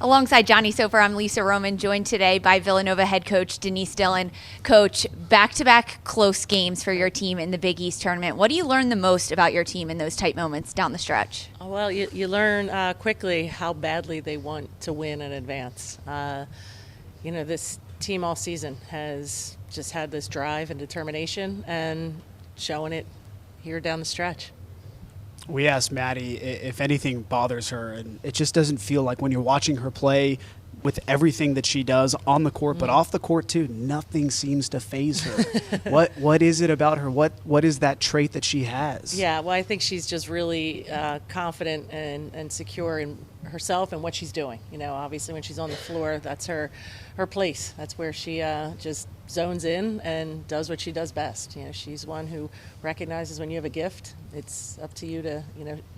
Alongside Johnny Soper, I'm Lisa Roman, joined today by Villanova head coach Denise Dillon. Coach, back-to-back close games for your team in the Big East tournament. What do you learn the most about your team in those tight moments down the stretch? Well, you learn quickly how badly they want to win and advance. This team all season has just had this drive and determination and showing it here down the stretch. We asked Maddie if anything bothers her, and it just doesn't feel like when you're watching her play with everything that she does on the court, but off the court too, nothing seems to faze her. What is it about her? What is that trait that she has? Yeah, well, I think she's just really confident and secure in herself and what she's doing. Obviously when she's on the floor, that's her place. That's where she just zones in and does what she does best. She's one who recognizes when you have a gift, it's up to you to,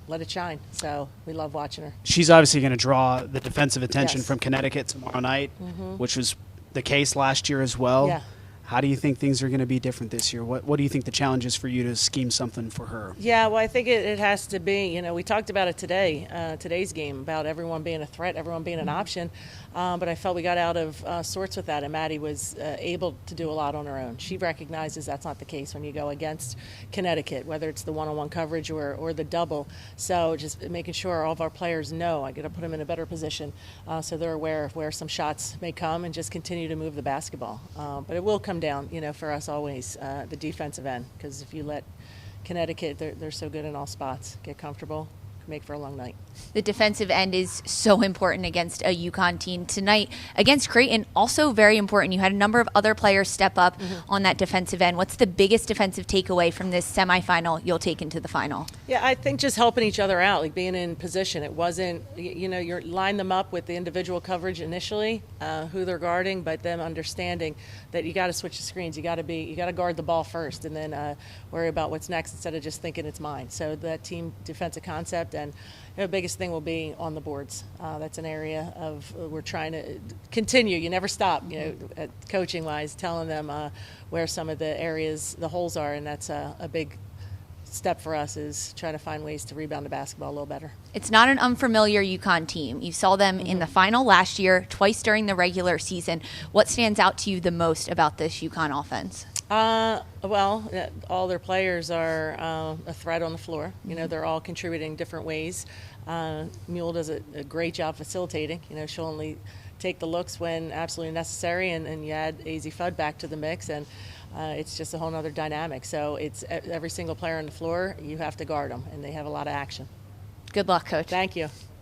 let it shine. So we love watching her. She's obviously going to draw the defensive attention Yes. from Connecticut tomorrow night, which was the case last year as well. Yeah. How do you think things are going to be different this year? What do you think the challenge is for you to scheme something for her? Yeah, well, I think it has to be, we talked about it today, today's game, about everyone being a threat, everyone being an option. But I felt we got out of sorts with that, and Maddie was able to do a lot on her own. She recognizes that's not the case when you go against Connecticut, whether it's the one-on-one coverage or the double. So just making sure all of our players know I got to put them in a better position so they're aware of where some shots may come and just continue to move the basketball. But it will come down, for us always, the defensive end, because if you let Connecticut, they're so good in all spots, get comfortable, make for a long night. The defensive end is so important against a UConn team. Tonight, against Creighton, also very important. You had a number of other players step up on that defensive end. What's the biggest defensive takeaway from this semifinal you'll take into the final? Yeah, I think just helping each other out, like being in position. It wasn't, you line them up with the individual coverage initially, who they're guarding, but them understanding that you got to switch the screens. You got to guard the ball first, and then worry about what's next instead of just thinking it's mine. So that team defensive concept, and the biggest thing will be on the boards. That's an area of we're trying to continue. You never stop, coaching wise, telling them where some of the areas, the holes are, and that's a big step for us, is trying to find ways to rebound the basketball a little better. It's not an unfamiliar UConn team. You saw them in the final last year, twice during the regular season. What stands out to you the most about this UConn offense? Well, all their players are a threat on the floor. They're all contributing different ways. Mule does a great job facilitating. She'll only take the looks when absolutely necessary, and you add AZ Fudd back to the mix, and it's just a whole other dynamic. So it's every single player on the floor, you have to guard them, and they have a lot of action. Good luck, Coach. Thank you.